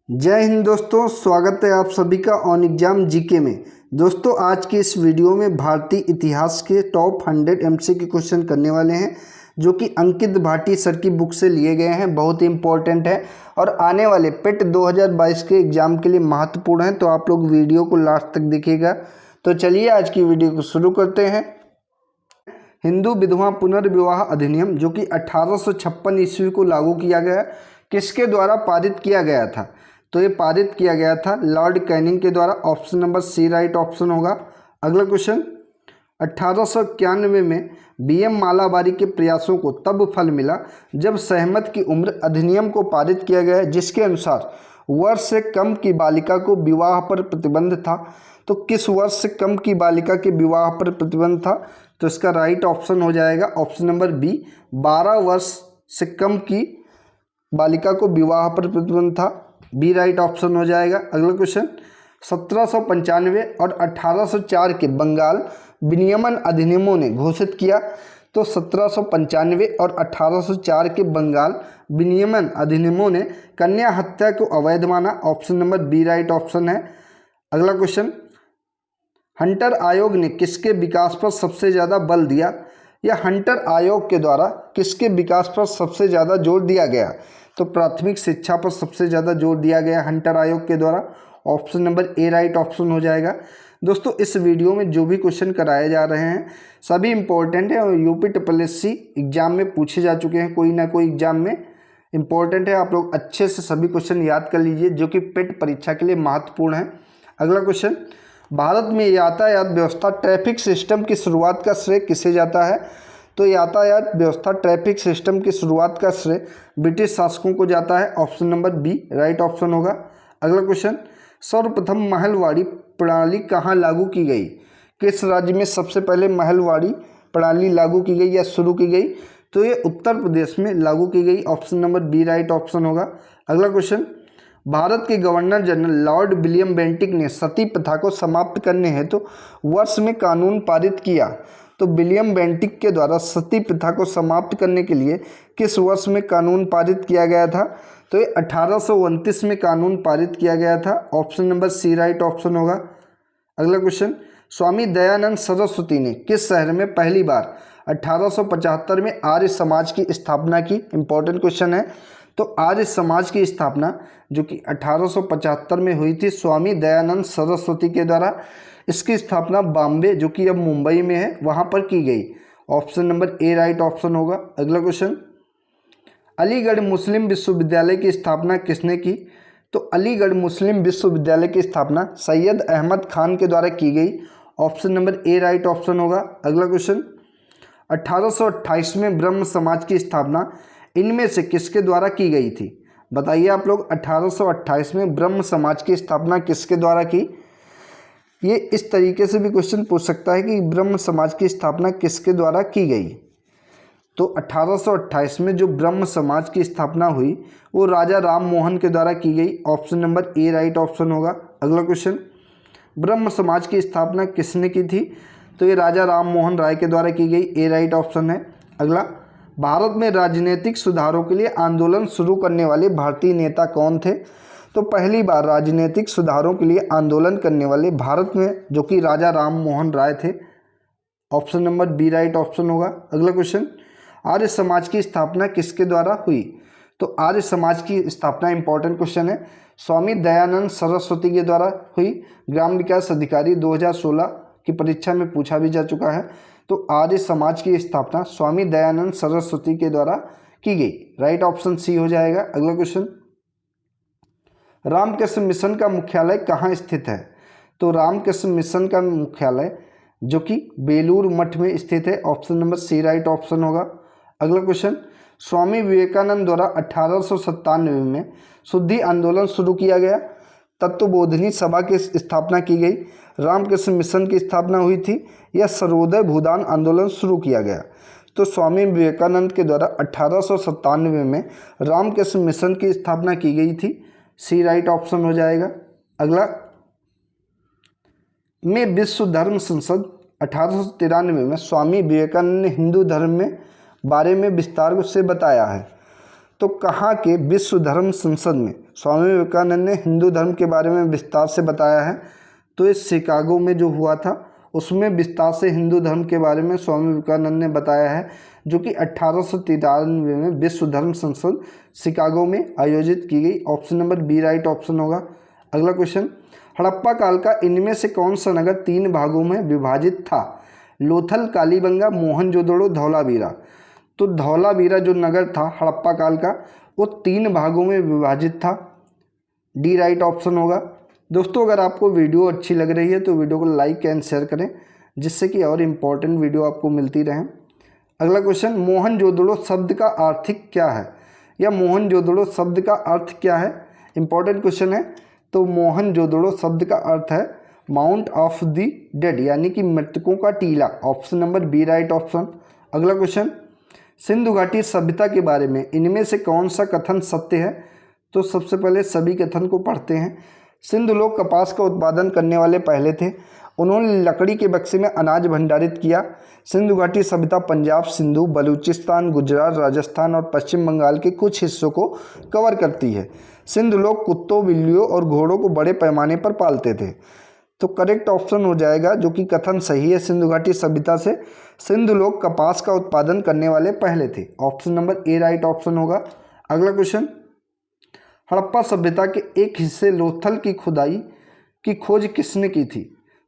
जय हिंद दोस्तों, स्वागत है आप सभी का ऑन एग्जाम जीके में। दोस्तों आज के इस वीडियो में भारतीय इतिहास के टॉप 100 एमसीक्यू क्वेश्चन करने वाले हैं जो कि अंकित भाटी सर की बुक से लिए गए हैं। बहुत ही इंपॉर्टेंट है और आने वाले पेट 2022 के एग्जाम के लिए महत्वपूर्ण है, तो आप लोग वीडियो को लास्ट तक देखिएगा। तो चलिए आज की वीडियो को शुरू करते हैं। हिंदू विधवा पुनर्विवाह अधिनियम जो कि 1856 ईस्वी को लागू किया गया, किसके द्वारा पारित किया गया था? तो ये पारित किया गया था लॉर्ड कैनिंग के द्वारा। Option number C right option होगा। अगला क्वेश्चन, 1891 में बीएम मालाबारी के प्रयासों को तब फल मिला जब सहमत की उम्र अधिनियम को पारित किया गया, जिसके अनुसार वर्ष से कम की बालिका को विवाह पर प्रतिबंध था। तो किस वर्ष से कम की बालिका के विवाह पर प्रतिबंध था? तो इसका राइट ऑप्शन हो जाएगा ऑप्शन नंबर बी, 12 वर्ष से कम की बालिका को विवाह पर प्रतिबंध था। बी राइट ऑप्शन हो जाएगा। अगला क्वेश्चन, 1795 और 1804 के बंगाल विनियमन अधिनियमों ने घोषित किया। तो 1795 और 1804 के बंगाल विनियमन अधिनियमों ने कन्या हत्या को अवैध माना। Option number B right option है। अगला क्वेश्चन, हंटर आयोग ने किसके विकास पर सबसे ज़्यादा बल दिया, या हंटर आयोग के द्वारा किसके विकास पर सबसे ज़्यादा जोर दिया गया? तो प्राथमिक शिक्षा पर सबसे ज़्यादा जोर दिया गया हंटर आयोग के द्वारा। Option number A right option हो जाएगा। दोस्तों इस वीडियो में जो भी क्वेश्चन कराए जा रहे हैं सभी इंपॉर्टेंट है और यूपी SSSC एग्जाम में पूछे जा चुके हैं, कोई ना कोई एग्जाम में इंपॉर्टेंट है। आप लोग अच्छे से सभी क्वेश्चन याद कर लीजिए जो कि पेट परीक्षा के लिए महत्वपूर्ण है। अगला क्वेश्चन, भारत में यातायात व्यवस्था ट्रैफिक सिस्टम की शुरुआत का श्रेय किसे जाता है? तो यातायात व्यवस्था ट्रैफिक सिस्टम की शुरुआत का श्रेय ब्रिटिश शासकों को जाता है। Option number B right option होगा। अगला क्वेश्चन, सर्वप्रथम महलवाड़ी प्रणाली कहाँ लागू की गई? किस राज्य में सबसे पहले महलवाड़ी प्रणाली लागू की गई या शुरू की गई? तो ये उत्तर प्रदेश में लागू की गई। Option number B right option होगा। अगला क्वेश्चन, भारत के governor general Lord William Bentinck ने सती प्रथा को समाप्त करने हेतु वर्ष में कानून पारित किया। तो विलियम बेंटिक के द्वारा सती प्रथा को समाप्त करने के लिए किस वर्ष में कानून पारित किया गया था? तो ये 1829 में कानून पारित किया गया था। Option number C right option होगा। अगला क्वेश्चन, स्वामी दयानंद सरस्वती ने किस शहर में पहली बार 1875 में आर्य समाज की स्थापना की? इंपॉर्टेंट क्वेश्चन है। तो आर्य समाज की स्थापना जो कि 1875 में हुई थी स्वामी दयानंद सरस्वती के द्वारा। इसकी स्थापना बॉम्बे जो कि अब मुंबई में है वहाँ पर की गई। Option number A right option होगा। अगला क्वेश्चन, अलीगढ़ मुस्लिम विश्वविद्यालय की स्थापना किसने की? तो अलीगढ़ मुस्लिम विश्वविद्यालय की स्थापना सैयद अहमद खान के द्वारा की गई। Option number A right option होगा। अगला क्वेश्चन, 1828 में ब्रह्म समाज की स्थापना इनमें से किसके द्वारा की गई थी? बताइए आप लोग, 1828 में ब्रह्म समाज की स्थापना किसके द्वारा की? ये इस तरीके से भी क्वेश्चन पूछ सकता है कि ब्रह्म समाज की स्थापना किसके द्वारा की गई? तो 1828 में जो ब्रह्म समाज की स्थापना हुई वो राजा राम मोहन के द्वारा की गई। Option number A right option होगा। अगला क्वेश्चन, ब्रह्म समाज की स्थापना किसने की थी? तो ये राजा राम मोहन राय के द्वारा की गई। ए राइट ऑप्शन है। अगला, भारत में राजनीतिक सुधारों के लिए आंदोलन शुरू करने वाले भारतीय नेता कौन थे? तो पहली बार राजनीतिक सुधारों के लिए आंदोलन करने वाले भारत में जो कि राजा राम मोहन राय थे। Option number B right option होगा। अगला क्वेश्चन, आर्य समाज की स्थापना किसके द्वारा हुई? तो आर्य समाज की स्थापना इंपॉर्टेंट क्वेश्चन है, स्वामी दयानंद सरस्वती के द्वारा हुई। ग्राम विकास अधिकारी 2016 की परीक्षा में पूछा भी जा चुका है। तो आर्य समाज की स्थापना स्वामी दयानंद सरस्वती के द्वारा की गई। राइट ऑप्शन सी हो जाएगा। अगला क्वेश्चन, रामकृष्ण मिशन का मुख्यालय कहाँ स्थित है? तो रामकृष्ण मिशन का मुख्यालय जो कि बेलूर मठ में स्थित है। Option number C right option होगा। अगला क्वेश्चन, स्वामी विवेकानंद द्वारा 1897 में शुद्धि आंदोलन शुरू किया गया। तत्वबोधिनी सभा की स्थापना की गई। रामकृष्ण मिशन की स्थापना हुई थी या सर्वोदय भूदान आंदोलन शुरू किया गया? तो स्वामी विवेकानंद के द्वारा 1897 में रामकृष्ण मिशन की स्थापना की गई थी। सी राइट ऑप्शन हो जाएगा। अगला, में विश्व धर्म संसद 1893 में स्वामी विवेकानंद ने हिंदू धर्म में बारे में विस्तार से बताया है। तो कहाँ के विश्व धर्म संसद में स्वामी विवेकानंद ने हिंदू धर्म के बारे में विस्तार से बताया है? तो ये शिकागो में जो हुआ था उसमें विस्तार से हिंदू धर्म के बारे में स्वामी विवेकानंद ने बताया है, जो कि 1893 में विश्व धर्म संसद शिकागो में आयोजित की गई। Option number B right option होगा। अगला क्वेश्चन, हड़प्पा काल का इनमें से कौन सा नगर 3 भागों में विभाजित था? लोथल, कालीबंगा, मोहनजोदड़ो, धौलावीरा। तो धौलावीरा जो नगर था हड़प्पा काल का वो 3 भागों में विभाजित था। डी राइट ऑप्शन होगा। दोस्तों अगर आपको वीडियो अच्छी लग रही है तो वीडियो को लाइक एंड शेयर करें, जिससे कि और इम्पोर्टेंट वीडियो आपको मिलती रहें। अगला क्वेश्चन, मोहनजोदड़ो शब्द का अर्थ क्या है? या मोहनजोदड़ो शब्द का अर्थ क्या है? इंपॉर्टेंट क्वेश्चन है। तो मोहनजोदड़ो शब्द का अर्थ है माउंट ऑफ द डेड, यानी कि मृतकों का टीला। Option number B right option. अगला क्वेश्चन, सिंधु घाटी सभ्यता के बारे में इनमें से कौन सा कथन सत्य है? तो सबसे पहले सभी कथन को पढ़ते हैं। सिंधु लोग कपास का उत्पादन करने वाले पहले थे। उन्होंने लकड़ी के बक्से में अनाज भंडारित किया। सिंधु घाटी सभ्यता पंजाब, सिंधु, बलूचिस्तान, गुजरात, राजस्थान और पश्चिम बंगाल के कुछ हिस्सों को कवर करती है। सिंधु लोग कुत्तों, बिल्लियों और घोड़ों को बड़े पैमाने पर पालते थे। तो करेक्ट ऑप्शन हो जाएगा, जो कि कथन सही है सिंधु घाटी सभ्यता से, सिंधु लोग कपास का उत्पादन करने वाले पहले थे। Option number A right option होगा। अगला क्वेश्चन, हड़प्पा सभ्यता के एक हिस्से लोथल की खुदाई की खोज किसने की थी?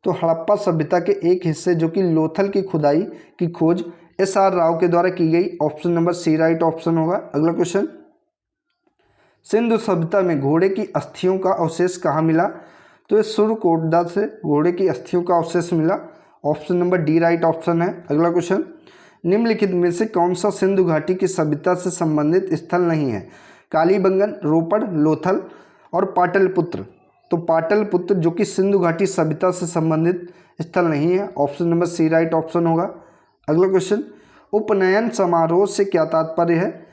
तो हड़प्पा सभ्यता के एक हिस्से जो कि लोथल की खुदाई की खोज एस.आर. राव के द्वारा की गई। Option number C right option होगा। अगला क्वेश्चन, सिंधु सभ्यता में घोड़े की अस्थियों का अवशेष कहाँ मिला? तो ये सुरकोटदा से घोड़े की अस्थियों का अवशेष मिला। Option number D right option है। अगला क्वेश्चन, निम्नलिखित में से कौन सा सिंधु घाटी की सभ्यता से संबंधित स्थल नहीं है? कालीबंगन, रोपड़, लोथल और पाटलिपुत्र। तो पाटलिपुत्र जो कि सिंधु घाटी सभ्यता से संबंधित स्थल नहीं है। Option number C right option होगा। अगला क्वेश्चन, उपनयन समारोह से क्या तात्पर्य है?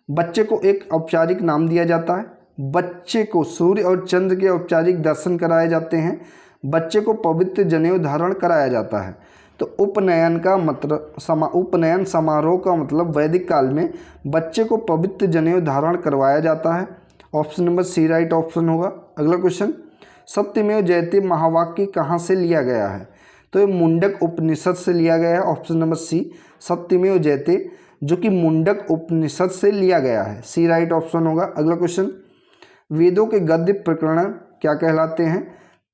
बच्चे को एक औपचारिक नाम दिया जाता है, बच्चे को सूर्य और चंद्र के औपचारिक दर्शन कराए जाते हैं, बच्चे को पवित्र जनेऊ धारण कराया जाता है। तो उपनयन का मतलब उपनयन समारोह का मतलब वैदिक काल में बच्चे को पवित्र जनेऊ धारण करवाया जाता है। Option number C right option होगा। अगला क्वेश्चन, सत्यमेव जयते महावाक्य कहाँ से लिया गया है? तो ये मुंडक उपनिषद से लिया गया है। ऑप्शन नंबर सी, सत्यमेव जयते जो कि मुंडक उपनिषद से लिया गया है। सी राइट ऑप्शन होगा। अगला क्वेश्चन, वेदों के गद्य प्रकरण क्या कहलाते हैं?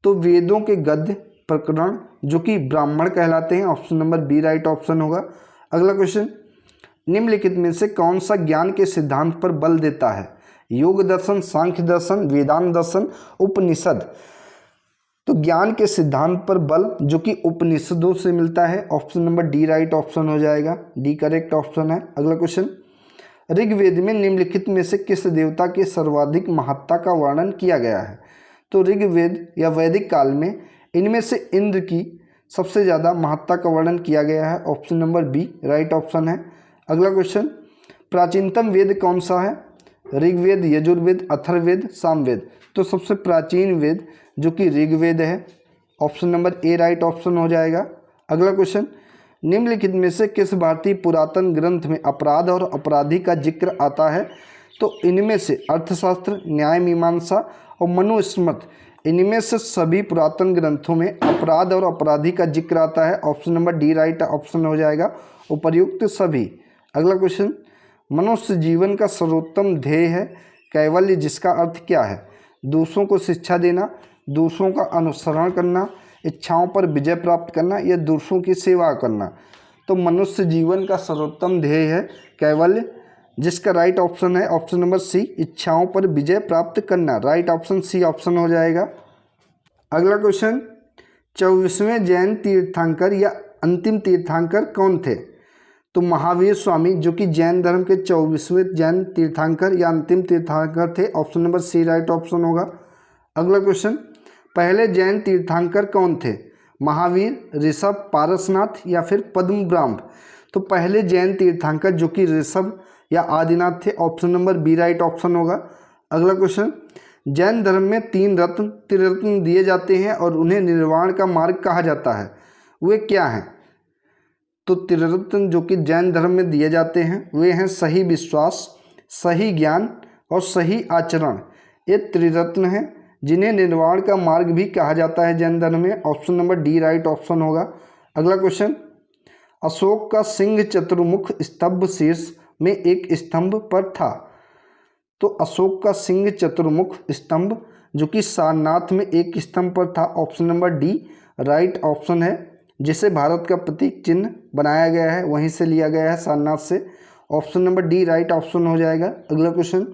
तो वेदों के गद्य प्रकरण जो कि ब्राह्मण कहलाते हैं। Option number B right option होगा। अगला क्वेश्चन, निम्नलिखित में से कौन सा ज्ञान के सिद्धांत पर बल देता है? योग दर्शन, सांख्य दर्शन, वेदांत दर्शन, उपनिषद। तो ज्ञान के सिद्धांत पर बल जो कि उपनिषदों से मिलता है। Option number D right option हो जाएगा। डी करेक्ट ऑप्शन है। अगला क्वेश्चन, ऋग्वेद में निम्नलिखित में से किस देवता के सर्वाधिक महत्ता का वर्णन किया गया है? तो ऋग्वेद या वैदिक काल में इनमें से इंद्र की सबसे ज़्यादा महत्ता का वर्णन किया गया है। Option number B right option है। अगला क्वेश्चन, प्राचीनतम वेद कौन सा है? ऋग्वेद, यजुर्वेद, अथर्ववेद, सामवेद। तो सबसे प्राचीन वेद जो कि ऋग्वेद है। Option number A right option हो जाएगा। अगला क्वेश्चन, निम्नलिखित में से किस भारतीय पुरातन ग्रंथ में अपराध और अपराधी का जिक्र आता है? तो इनमें से अर्थशास्त्र, न्याय मीमांसा और मनुस्मृति, इनमें से सभी पुरातन ग्रंथों में अपराध और अपराधी का जिक्र आता है। Option number D right option हो जाएगा। उपर्युक्त सभी। अगला क्वेश्चन, मनुष्य जीवन का सर्वोत्तम ध्येय है कैवल्य, जिसका अर्थ क्या है? दूसरों को शिक्षा देना, दूसरों का अनुसरण करना, इच्छाओं पर विजय प्राप्त करना या दूसरों की सेवा करना। तो मनुष्य जीवन का सर्वोत्तम ध्येय है कैवल्य, जिसका राइट ऑप्शन है ऑप्शन नंबर सी, इच्छाओं पर विजय प्राप्त करना। राइट ऑप्शन सी ऑप्शन हो जाएगा। अगला क्वेश्चन, 24वें जैन तीर्थंकर या अंतिम तीर्थंकर कौन थे? तो महावीर स्वामी जो कि जैन धर्म के 24वें जैन तीर्थंकर या अंतिम तीर्थंकर थे। Option number C right option होगा। अगला क्वेश्चन, पहले जैन तीर्थंकर कौन थे? महावीर, ऋषभ, पारसनाथ या फिर पद्म ब्राह्म। तो पहले जैन तीर्थंकर जो कि ऋषभ या आदिनाथ थे। Option number B right option होगा। अगला क्वेश्चन, जैन धर्म में 3 रत्न त्रिरत्न दिए जाते हैं और उन्हें निर्वाण का मार्ग कहा जाता है, वे क्या हैं? तो त्रिरत्न जो कि जैन धर्म में दिए जाते हैं वे हैं सही विश्वास, सही ज्ञान और सही आचरण, ये त्रिरत्न हैं जिन्हें निर्वाण का मार्ग भी कहा जाता है जैन धर्म में। Option number D right option होगा। अगला क्वेश्चन, अशोक का सिंह चतुर्मुख स्तंभ शीर्ष में एक स्तंभ पर था। तो अशोक का सिंह चतुर्मुख स्तंभ जो कि सारनाथ में एक स्तंभ पर था। Option number D right option है, जिसे भारत का प्रतीक चिन्ह बनाया गया है वहीं से लिया गया है, सारनाथ से। Option number D right option हो जाएगा। अगला क्वेश्चन,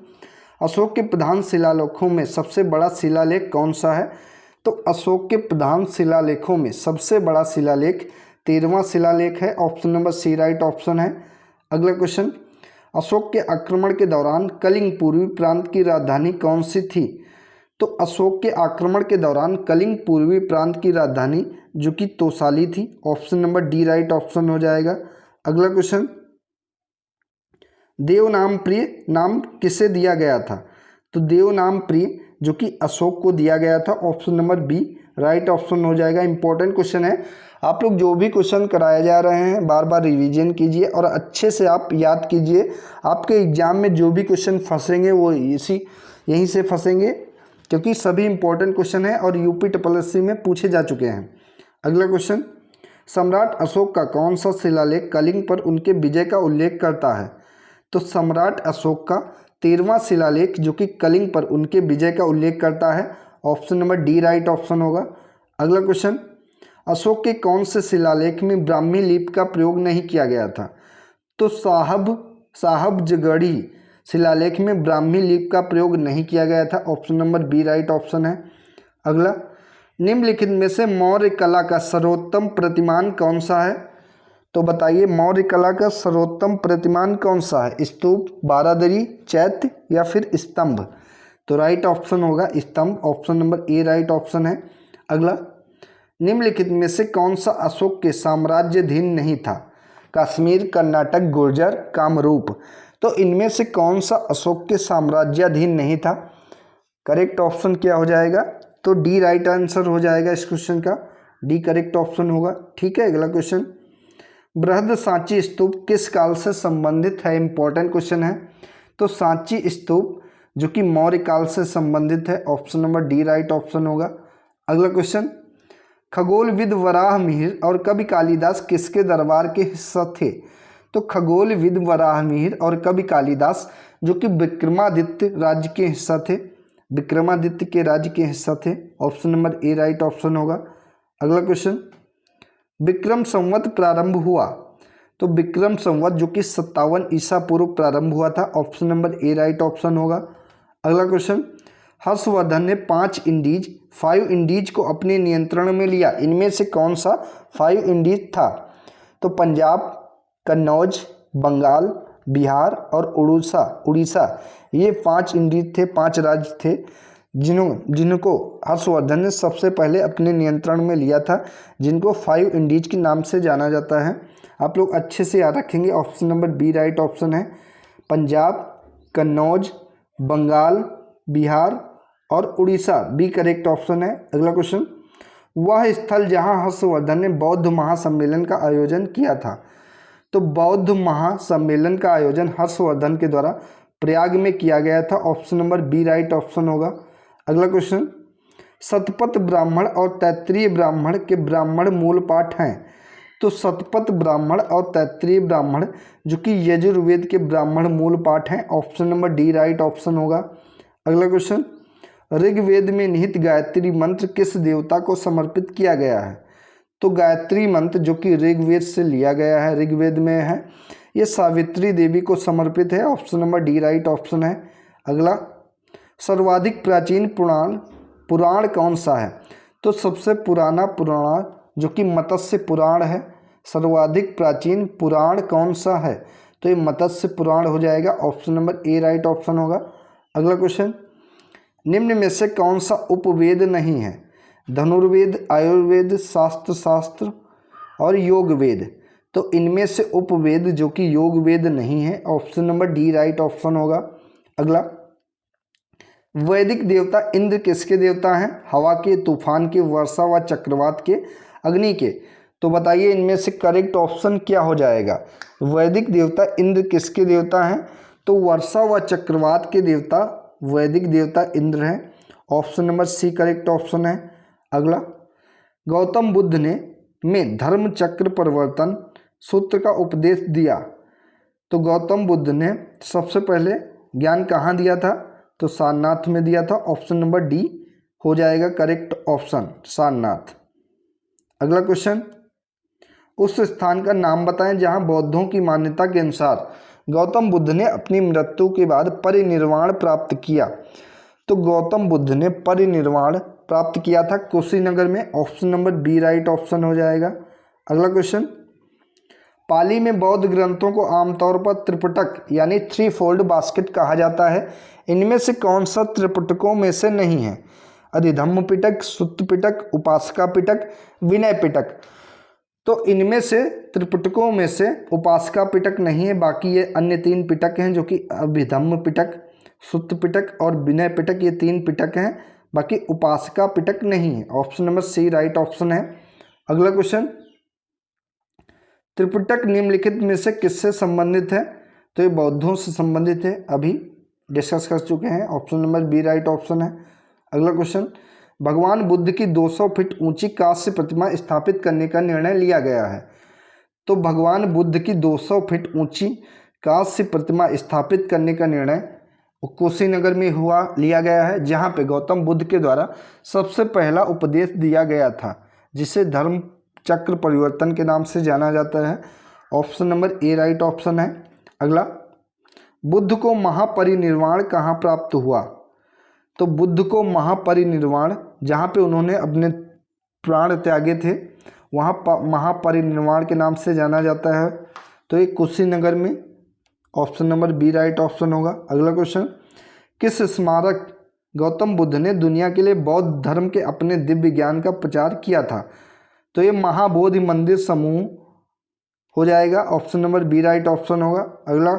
अशोक के प्रधान शिलालेखों में सबसे बड़ा शिलालेख कौन सा है। तो अशोक के प्रधान शिलालेखों में सबसे बड़ा शिलालेख 13वां शिलालेख है। Option number C right option है। अगला क्वेश्चन, अशोक के आक्रमण के दौरान कलिंग पूर्वी प्रांत की राजधानी कौन सी थी। तो अशोक के आक्रमण के दौरान कलिंग पूर्वी प्रांत की राजधानी जो कि तोसाली थी। Option number D right option हो जाएगा। अगला क्वेश्चन, देवनाम प्रिय नाम किसे दिया गया था। तो देवनाम प्रिय जो कि अशोक को दिया गया था। Option number B right option हो जाएगा। इंपॉर्टेंट क्वेश्चन है, आप लोग जो भी क्वेश्चन कराए जा रहे हैं बार बार रिवीजन कीजिए और अच्छे से आप याद कीजिए। आपके एग्जाम में जो भी क्वेश्चन फंसेंगे वो यहीं से फंसेंगे, क्योंकि सभी इंपॉर्टेंट क्वेश्चन है और यूपी SSSC में पूछे जा चुके हैं। अगला क्वेश्चन, सम्राट अशोक का कौन सा शिलालेख कलिंग पर उनके विजय का उल्लेख करता है। तो सम्राट अशोक का 13वां शिलालेख जो कि कलिंग पर उनके विजय का उल्लेख करता है। Option number D right option होगा। अगला क्वेश्चन, अशोक के कौन से शिलालेख में ब्राह्मी लिपि का प्रयोग नहीं किया गया था। तो साहबजगढ़ी शिलालेख में ब्राह्मी लिपि का प्रयोग नहीं किया गया था। Option number B right option है। अगला, निम्नलिखित में से मौर्य कला का सर्वोत्तम प्रतिमान कौन सा है। तो बताइए मौर्य कला का सर्वोत्तम प्रतिमान कौन सा है। स्तूप, बारादरी, चैत्य या फिर स्तंभ। तो राइट ऑप्शन होगा स्तंभ। Option number A right option है। अगला, निम्नलिखित में से कौन सा अशोक के साम्राज्याधीन नहीं था। कश्मीर, कर्नाटक, गुर्जर, कामरूप। तो इनमें से कौन सा अशोक के साम्राज्याधीन नहीं था। करेक्ट ऑप्शन क्या हो जाएगा। तो डी राइट आंसर हो जाएगा इस क्वेश्चन का, डी करेक्ट ऑप्शन होगा। ठीक है, अगला क्वेश्चन, बृहद सांची स्तूप किस काल से संबंधित है। इंपॉर्टेंट क्वेश्चन है। तो सांची स्तूप जो कि मौर्य काल से संबंधित है। Option number D right option होगा। अगला क्वेश्चन, खगोलविद वराहमिहिर और कवि कालिदास किसके दरबार के हिस्सा थे। तो खगोलविद वराहमिहिर और कवि कालिदास जो कि विक्रमादित्य राज्य के हिस्सा थे, विक्रमादित्य के राज्य के हिस्सा थे। Option number A right option होगा। अगला क्वेश्चन, विक्रम संवत प्रारंभ हुआ। तो विक्रम संवत जो कि 57 ईसा पूर्व प्रारंभ हुआ था। Option number A right option होगा। अगला क्वेश्चन, हर्षवर्धन ने 5 इंडीज को अपने नियंत्रण में लिया। इनमें से कौन सा 5 इंडीज था। तो पंजाब, कन्नौज, बंगाल, बिहार और उड़ीसा, ये 5 इंडीज थे, 5 राज्य थे जिनको हर्षवर्धन ने सबसे पहले अपने नियंत्रण में लिया था, जिनको 5 इंडीज के नाम से जाना जाता है। आप लोग अच्छे से याद रखेंगे। Option number B right option है। पंजाब, कन्नौज, बंगाल, बिहार और उड़ीसा, बी करेक्ट ऑप्शन है। अगला क्वेश्चन, वह स्थल जहां हर्षवर्धन ने बौद्ध महासम्मेलन का आयोजन किया था। तो बौद्ध महासम्मेलन का आयोजन हर्षवर्धन के द्वारा प्रयाग में किया गया था। Option number B right option होगा। अगला क्वेश्चन, शतपथ ब्राह्मण और तैत्तिरीय ब्राह्मण के ब्राह्मण मूल पाठ हैं। तो शतपथ ब्राह्मण और तैत्तिरीय ब्राह्मण जो कि यजुर्वेद के ब्राह्मण मूल पाठ हैं। Option number D right option होगा। अगला क्वेश्चन, ऋग्वेद में निहित गायत्री मंत्र किस देवता को समर्पित किया गया है। तो गायत्री मंत्र जो कि ऋग्वेद से लिया गया है, ऋग्वेद में है, ये सावित्री देवी को समर्पित है। Option number D right option है। अगला, सर्वाधिक प्राचीन पुराण कौन सा है। तो सबसे पुराना पुराण जो कि मत्स्य पुराण है। सर्वाधिक प्राचीन पुराण कौन सा है। तो ये मत्स्य पुराण हो जाएगा। Option number A right option होगा। अगला क्वेश्चन, निम्न में से कौन सा उपवेद नहीं है। धनुर्वेद, आयुर्वेद, शास्त्र और योग वेद। तो इनमें से उपवेद जो कि योग वेद नहीं है। Option number D right option होगा। अगला, वैदिक देवता इंद्र किसके देवता हैं। हवा के, तूफान के, वर्षा व चक्रवात के, अग्नि के। तो बताइए इनमें से करेक्ट ऑप्शन क्या हो जाएगा। वैदिक देवता इंद्र किसके देवता हैं। तो वर्षा व चक्रवात के देवता वैदिक देवता इंद्र हैं। Option number C correct option है। अगला, गौतम बुद्ध ने में धर्म चक्र परिवर्तन सूत्र का उपदेश दिया। तो गौतम बुद्ध ने सबसे पहले ज्ञान कहाँ दिया था? तो सारनाथ में दिया था। ऑप्शन नंबर डी हो जाएगा करेक्ट ऑप्शन, सारनाथ। अगला क्वेश्चन, उस स्थान का नाम बताएं जहां बौद्धों की मान्यता के अनुसार गौतम बुद्ध ने अपनी मृत्यु के बाद परिनिर्वाण प्राप्त किया। तो गौतम बुद्ध ने परिनिर्वाण प्राप्त किया था कुशीनगर में। Option number B right option हो जाएगा। अगला क्वेश्चन, पाली में बौद्ध ग्रंथों को आमतौर पर त्रिपिटक यानी थ्री फोल्ड बास्केट कहा जाता है। इनमें से कौन सा त्रिपिटकों में से नहीं है? अधिधम्म पिटक, सुत्त पिटक, उपासका पिटक, विनय पिटक। तो इनमें से त्रिपिटकों में से उपासका पिटक नहीं है, बाकी ये अन्य तीन पिटक हैं जो कि अभिधम्म पिटक, सुत्त पिटक और विनय पिटक, ये तीन पिटक हैं, बाकी उपासका पिटक नहीं है। Option number C right option है। अगला क्वेश्चन, त्रिपिटक निम्नलिखित में से किससे संबंधित है? तो ये बौद्धों से संबंधित है, अभी डिस्कस कर चुके हैं। Option number B right option है। अगला क्वेश्चन, भगवान बुद्ध की 200 फीट ऊंची कांस्य प्रतिमा स्थापित करने का निर्णय लिया गया है। तो भगवान बुद्ध की 200 फीट ऊंची कांस्य प्रतिमा स्थापित करने का निर्णय कुशीनगर में लिया गया है, जहां पे गौतम बुद्ध के द्वारा सबसे पहला उपदेश दिया गया था, जिसे धर्म चक्र परिवर्तन के नाम से जाना जाता है। Option number A right option है। अगला, बुद्ध को महापरिनिर्वाण कहाँ प्राप्त हुआ? तो बुद्ध को महापरिनिर्वाण, जहाँ पे उन्होंने अपने प्राण त्यागे थे, वहाँ महापरिनिर्वाण के नाम से जाना जाता है। तो ये कुशीनगर में। Option number B right option होगा। अगला क्वेश्चन, किस स्मारक गौतम बुद्ध ने दुनिया के लिए बौद्ध धर्म के अपने दिव्य ज्ञान का प्रचार किया था? तो ये महाबोधि मंदिर समूह हो जाएगा। Option number B right option होगा। अगला,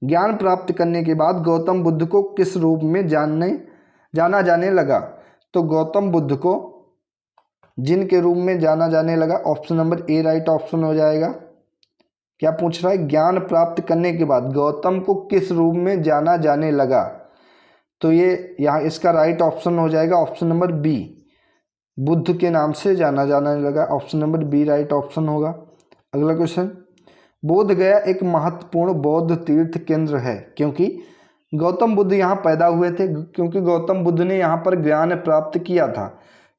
ज्ञान प्राप्त करने के बाद गौतम बुद्ध को किस रूप में जाना जाने लगा? तो गौतम बुद्ध को जिन के रूप में जाना जाने लगा। Option number A right option हो जाएगा। क्या पूछ रहा है? ज्ञान प्राप्त करने के बाद गौतम को किस रूप में जाना जाने लगा? तो ये यहाँ इसका राइट ऑप्शन हो जाएगा ऑप्शन नंबर बी, बुद्ध के नाम से जाना जाने लगा। Option number B right option होगा। अगला क्वेश्चन, बोध गया एक महत्वपूर्ण बौद्ध तीर्थ केंद्र है क्योंकि गौतम बुद्ध यहाँ पैदा हुए थे, क्योंकि गौतम बुद्ध ने यहाँ पर ज्ञान प्राप्त किया था,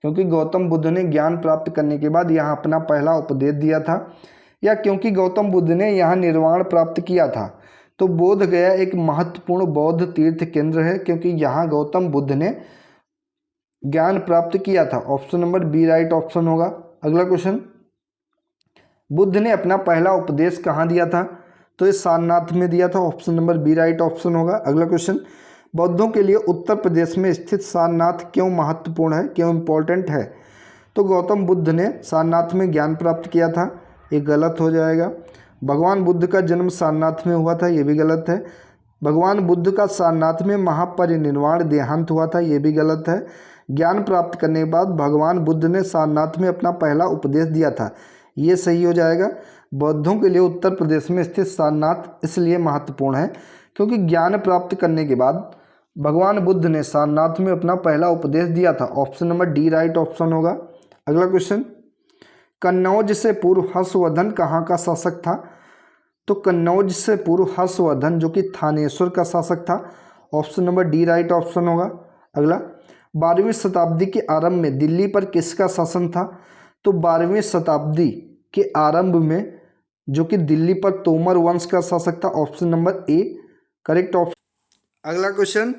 क्योंकि गौतम बुद्ध ने ज्ञान प्राप्त करने के बाद यहाँ अपना पहला उपदेश दिया था, या क्योंकि गौतम बुद्ध ने यहाँ निर्वाण प्राप्त किया था। तो बोध गया एक महत्वपूर्ण बौद्ध तीर्थ केंद्र है क्योंकि यहाँ गौतम बुद्ध ने ज्ञान प्राप्त किया था। Option number B right option होगा। अगला क्वेश्चन, बुद्ध ने अपना पहला उपदेश कहाँ दिया था? तो ये सारनाथ में दिया था। Option number B right option होगा। अगला क्वेश्चन, बौद्धों के लिए उत्तर प्रदेश में स्थित सारनाथ क्यों महत्वपूर्ण है, क्यों इम्पोर्टेंट है? तो गौतम बुद्ध ने सारनाथ में ज्ञान प्राप्त किया था, ये गलत हो जाएगा। भगवान बुद्ध का जन्म सारनाथ में हुआ था, ये भी गलत है। भगवान बुद्ध का सारनाथ में महापरिनिर्वाण देहांत हुआ था, ये भी गलत है। ज्ञान प्राप्त करने के बाद भगवान बुद्ध ने सारनाथ में अपना पहला उपदेश दिया था, ये सही हो जाएगा। बौद्धों के लिए उत्तर प्रदेश में स्थित सारनाथ इसलिए महत्वपूर्ण है क्योंकि ज्ञान प्राप्त करने के बाद भगवान बुद्ध ने सारनाथ में अपना पहला उपदेश दिया था। Option number D right option होगा। अगला क्वेश्चन, कन्नौज से पूर्व हर्षवर्धन कहाँ का शासक था? तो कन्नौज से पूर्व हर्षवर्धन जो कि थानेश्वर का शासक था। Option number D right option होगा। अगला, 12वीं शताब्दी के आरंभ में दिल्ली पर किसका शासन था? तो 12वीं शताब्दी के आरंभ में जो कि दिल्ली पर तोमर वंश का शासक था। Option number A correct option. अगला क्वेश्चन,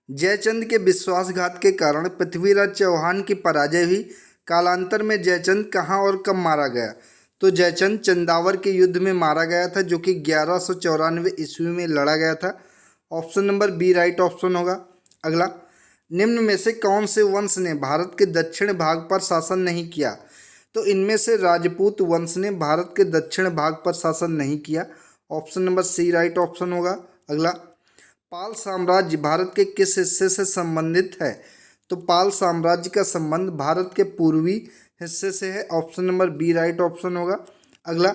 जयचंद के विश्वासघात के कारण पृथ्वीराज चौहान की पराजय हुई। कालांतर में जयचंद कहाँ और कब मारा गया? तो जयचंद चंदावर के युद्ध में मारा गया था जो कि 1194 ईस्वी में लड़ा गया था। Option number B right option होगा। अगला, निम्न में से कौन से वंश ने भारत के दक्षिण भाग पर शासन नहीं किया? तो इनमें से राजपूत वंश ने भारत के दक्षिण भाग पर शासन नहीं किया। Option number C right option होगा। अगला, पाल साम्राज्य भारत के किस हिस्से से संबंधित है? तो पाल साम्राज्य का संबंध भारत के पूर्वी हिस्से से है। Option number B right option होगा। अगला,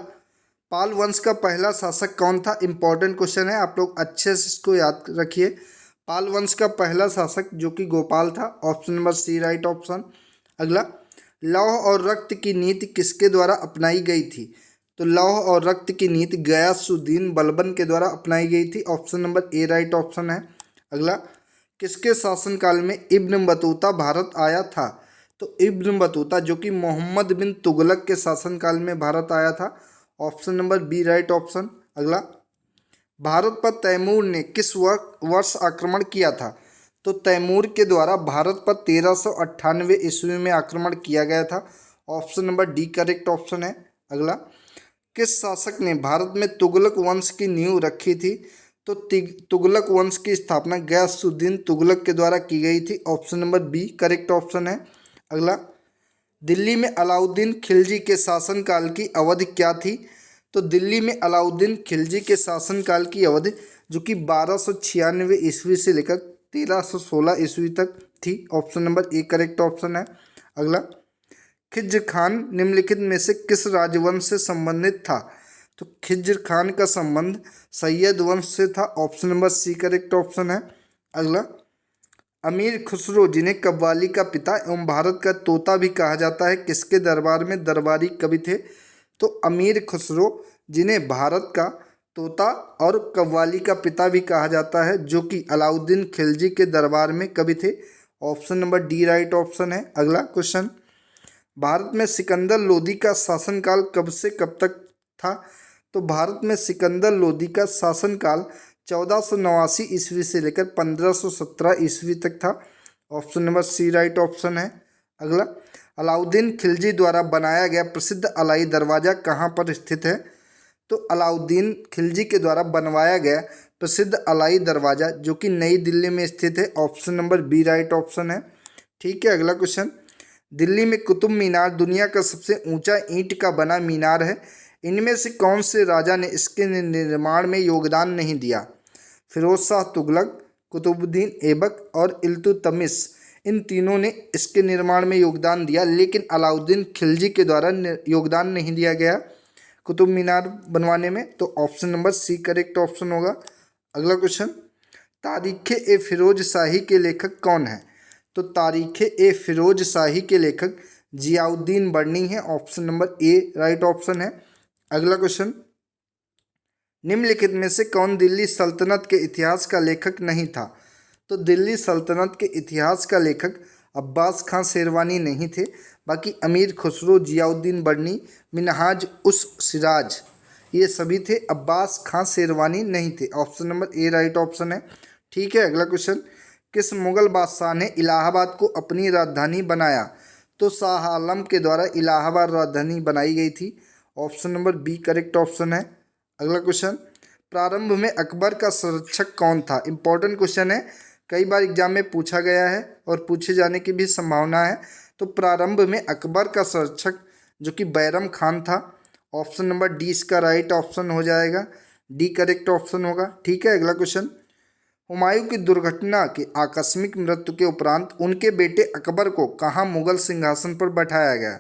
पाल वंश का पहला शासक कौन था? इंपॉर्टेंट क्वेश्चन है, आप लोग अच्छे से इसको याद रखिए। पाल वंश का पहला शासक जो कि गोपाल था, option number C right option. अगला, लौह और रक्त की नीति किसके द्वारा अपनाई गई थी? तो लौह और रक्त की नीति गयासुद्दीन बलबन के द्वारा अपनाई गई थी, option number A right option है। अगला, किसके शासनकाल में इब्न बतूता भारत आया था? तो इब्न बतूता जो कि मोहम्मद बिन तुगलक के शासनकाल में भारत आया था, option number B right option. अगला, भारत पर तैमूर ने किस वर्ष आक्रमण किया था? तो तैमूर के द्वारा भारत पर 1398 ईस्वी में आक्रमण किया गया था, option number D correct option है। अगला, किस शासक ने भारत में तुगलक वंश की नींव रखी थी? तो तुगलक वंश की स्थापना गयासुद्दीन तुगलक के द्वारा की गई थी, option number B correct option है। अगला, दिल्ली में अलाउद्दीन खिलजी के शासनकाल की अवधि क्या थी? तो दिल्ली में अलाउद्दीन खिलजी के शासनकाल की अवधि जो कि 1296 ईस्वी से लेकर 1316 ईस्वी तक थी, option number A correct option है। अगला, खिज्र खान निम्नलिखित में से किस राजवंश से संबंधित था? तो खिज्र खान का संबंध सैयद वंश से था, option number C correct option है। अगला, अमीर खुसरो जिन्हें कव्वाली का पिता एवं भारत का तोता भी कहा जाता है, किसके दरबार में दरबारी कवि थे? तो अमीर खुसरो जिन्हें भारत का तोता और कव्वाली का पिता भी कहा जाता है, जो कि अलाउद्दीन खिलजी के दरबार में कवि थे, option number D right option है। अगला क्वेश्चन, भारत में सिकंदर लोदी का शासनकाल कब से कब तक था? तो भारत में सिकंदर लोदी का शासनकाल 1489 ईस्वी से लेकर 1517 ईस्वी तक था, option number C right option है। अगला, अलाउद्दीन खिलजी द्वारा बनाया गया प्रसिद्ध अलाई दरवाज़ा कहाँ पर स्थित है? तो अलाउद्दीन खिलजी के द्वारा बनवाया गया प्रसिद्ध अलाई दरवाज़ा जो कि नई दिल्ली में स्थित है, option number B right option है। ठीक है, अगला क्वेश्चन, दिल्ली में कुतुब मीनार दुनिया का सबसे ऊंचा ईंट का बना मीनार है, इनमें से कौन से राजा ने इसके निर्माण में योगदान नहीं दिया? फिरोज शाह तुगलक, कुतुबुद्दीन ऐबक और इल्तुतमिश, इन तीनों ने इसके निर्माण में योगदान दिया, लेकिन अलाउद्दीन खिलजी के द्वारा योगदान नहीं दिया गया कुतुब मीनार बनवाने में, तो option number C correct option होगा। अगला क्वेश्चन, तारीख़ ए फिरोज शाही के लेखक कौन है? तो तारीख़ ए फिरोज शाही के लेखक जियाउद्दीन बर्नी है, option number A right option है। अगला क्वेश्चन, निम्नलिखित में से कौन दिल्ली सल्तनत के इतिहास का लेखक नहीं था? तो दिल्ली सल्तनत के इतिहास का लेखक अब्बास खां शेरवानी नहीं थे, बाकी अमीर खुसरो, जियाउद्दीन बर्नी, मिनहाज उस सिराज, ये सभी थे, अब्बास खां शेरवानी नहीं थे, option number A right option है। ठीक है, अगला क्वेश्चन, किस मुगल बादशाह ने इलाहाबाद को अपनी राजधानी बनाया? तो शाह आलम के द्वारा इलाहाबाद राजधानी बनाई गई थी, option number B correct option है। अगला क्वेश्चन, प्रारंभ में अकबर का संरक्षक कौन था? इंपॉर्टेंट क्वेश्चन है, कई बार एग्जाम में पूछा गया है और पूछे जाने की भी संभावना है। तो प्रारंभ में अकबर का संरक्षक जो कि बैरम खान था, ऑप्शन नंबर डी इसका राइट ऑप्शन हो जाएगा, डी करेक्ट ऑप्शन होगा। ठीक है, अगला क्वेश्चन, हुमायूं की दुर्घटना की आकस्मिक मृत्यु के उपरांत उनके बेटे अकबर को कहाँ मुगल सिंहासन पर बैठाया गया?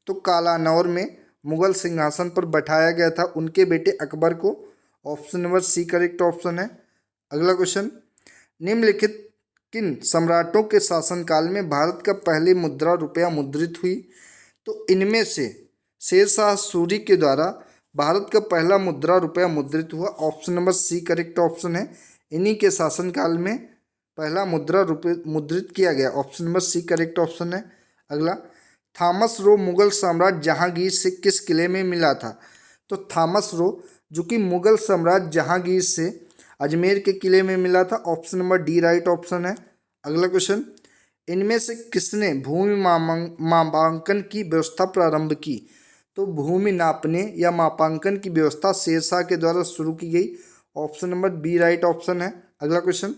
तो कालानौर में मुगल सिंहासन पर बैठाया गया था उनके बेटे अकबर को, option number C correct option है। अगला क्वेश्चन, निम्नलिखित किन सम्राटों के शासनकाल में भारत का पहली मुद्रा रुपया मुद्रित हुई? तो इनमें से शेरशाह सूरी के द्वारा भारत का पहला मुद्रा रुपया मुद्रित हुआ, option number C correct option है। इन्हीं के शासनकाल में पहला मुद्रा रुपये मुद्रित किया गया, option number C correct option है। अगला, थॉमस रो मुगल सम्राट जहांगीर से किस किले में मिला था? तो थॉमस रो जो कि मुगल सम्राट जहांगीर से अजमेर के किले में मिला था, option number D right option है। अगला क्वेश्चन, इनमें से किसने भूमि मापांकन की व्यवस्था प्रारंभ की? तो भूमि नापने या मापांकन की व्यवस्था शेरशाह के द्वारा शुरू की गई, option number B right option है। अगला क्वेश्चन,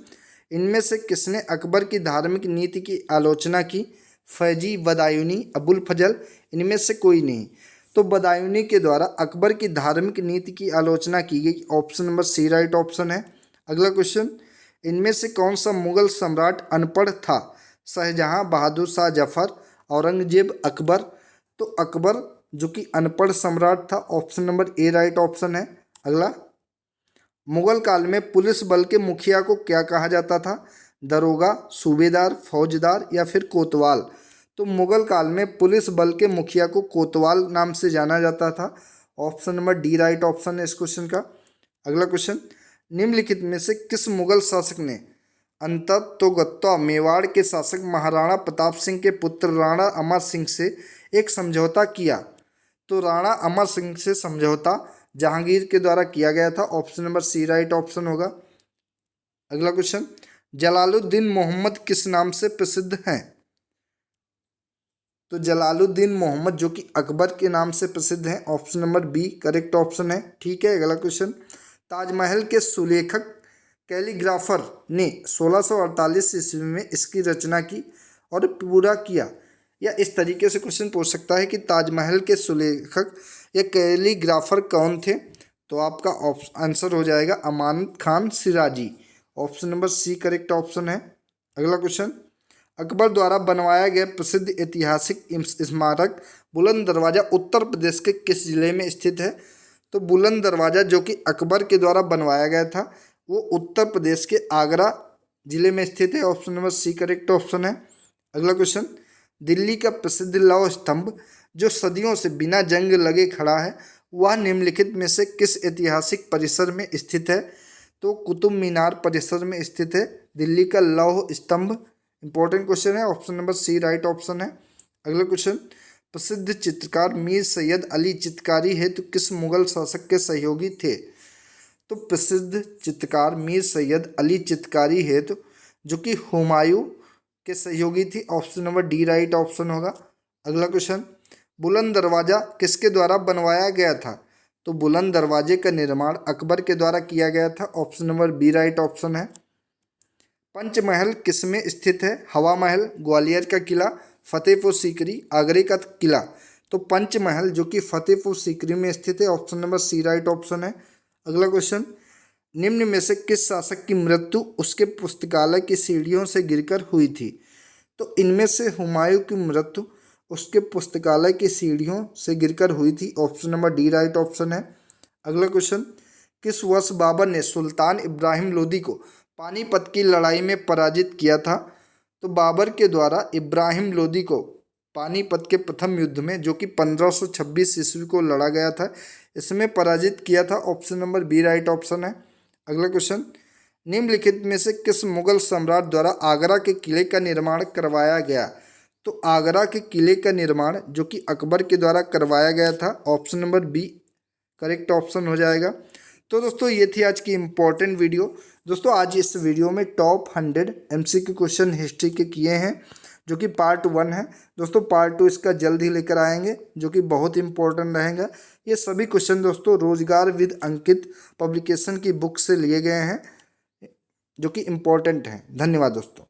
इनमें से किसने अकबर की धार्मिक नीति की आलोचना की? फैजी, बदायूनी, अबुल फजल, इनमें से कोई नहीं। तो बदायूनी के द्वारा अकबर की धार्मिक नीति की आलोचना की गई, option number C right option है। अगला क्वेश्चन, इनमें से कौन सा मुगल सम्राट अनपढ़ था? शाहजहां, बहादुर शाह जफर, औरंगजेब, अकबर। तो अकबर जो कि अनपढ़ सम्राट था, option number A right option है। अगला, मुगल काल में पुलिस बल के मुखिया को क्या कहा जाता था? दरोगा, सूबेदार, फौजदार या फिर कोतवाल? तो मुगल काल में पुलिस बल के मुखिया को कोतवाल नाम से जाना जाता था, option number D right option है इस क्वेश्चन का। अगला क्वेश्चन, निम्नलिखित में से किस मुगल शासक ने अंततोगत्वा मेवाड़ के शासक महाराणा प्रताप सिंह के पुत्र राणा अमर सिंह से एक समझौता किया? तो राणा अमर सिंह से समझौता जहांगीर के द्वारा किया गया था, option number C right option होगा। अगला क्वेश्चन, जलालुद्दीन मोहम्मद किस नाम से प्रसिद्ध हैं? तो जलालुद्दीन मोहम्मद जो कि अकबर के नाम से प्रसिद्ध हैं, option number B correct option है। ठीक है, अगला क्वेश्चन, ताजमहल के सुलेखक कैलीग्राफर ने 1648 ईस्वी में इसकी रचना की और पूरा किया? या इस तरीके से क्वेश्चन पूछ सकता है कि ताजमहल के सुलेखक या कैलीग्राफर कौन थे? तो आपका आंसर हो जाएगा Amanat Khan Siraji, option number C correct option है। अगला क्वेश्चन, अकबर द्वारा बनवाया गया प्रसिद्ध ऐतिहासिक स्मारक बुलंद दरवाज़ा उत्तर प्रदेश के किस जिले में स्थित है? तो बुलंद दरवाज़ा जो कि अकबर के द्वारा बनवाया गया था वो उत्तर प्रदेश के आगरा जिले में स्थित है, option number C correct option है। अगला क्वेश्चन, दिल्ली का प्रसिद्ध लौह स्तंभ जो सदियों से बिना जंग लगे खड़ा है वह निम्नलिखित में से किस ऐतिहासिक परिसर में स्थित है? तो कुतुब मीनार परिसर में स्थित है दिल्ली का लौह स्तंभ। इंपॉर्टेंट क्वेश्चन है, option number C right option है। अगला क्वेश्चन, प्रसिद्ध चित्रकार मीर सैयद अली चित्रकारी हेतु किस मुगल शासक के सहयोगी थे? तो प्रसिद्ध चित्रकार मीर सैयद अली चित्रकारी हेतु जो कि हुमायूं के सहयोगी थी, option number D right option होगा। अगला क्वेश्चन, बुलंद दरवाज़ा किसके द्वारा बनवाया गया था? तो बुलंद दरवाजे का निर्माण अकबर के द्वारा किया गया था, option number B right option है। पंचमहल किस में स्थित है? हवा महल, ग्वालियर का किला, फतेहपुर सीकरी, आगरे का किला? तो पंचमहल जो कि फतेहपुर सीकरी में स्थित है, option number C right option है। अगला क्वेश्चन, निम्न में से किस शासक की मृत्यु उसके पुस्तकालय की सीढ़ियों से गिरकर हुई थी? तो इनमें से हुमायूं की मृत्यु उसके पुस्तकालय की सीढ़ियों से गिरकर हुई थी, option number D right option है। अगला क्वेश्चन, किस वर्ष बाबर ने सुल्तान इब्राहिम लोदी को पानीपत की लड़ाई में पराजित किया था? तो बाबर के द्वारा इब्राहिम लोदी को पानीपत के प्रथम युद्ध में जो कि 1526 ईस्वी को लड़ा गया था इसमें पराजित किया था, option number B right option है। अगला क्वेश्चन, निम्नलिखित में से किस मुगल सम्राट द्वारा आगरा के किले का निर्माण करवाया गया? तो आगरा के किले का निर्माण जो कि अकबर के द्वारा करवाया गया था, option number B correct option हो जाएगा। तो दोस्तों ये थी आज की इम्पोर्टेंट वीडियो। दोस्तों आज इस वीडियो में टॉप 100 MCQ क्वेश्चन हिस्ट्री के किए हैं जो कि पार्ट 1 है। दोस्तों पार्ट 2 इसका जल्द ही लेकर आएंगे जो कि बहुत इंपॉर्टेंट रहेगा। ये सभी क्वेश्चन दोस्तों रोजगार विद अंकित पब्लिकेशन की बुक से लिए गए हैं जो कि इम्पोर्टेंट हैं। धन्यवाद दोस्तों।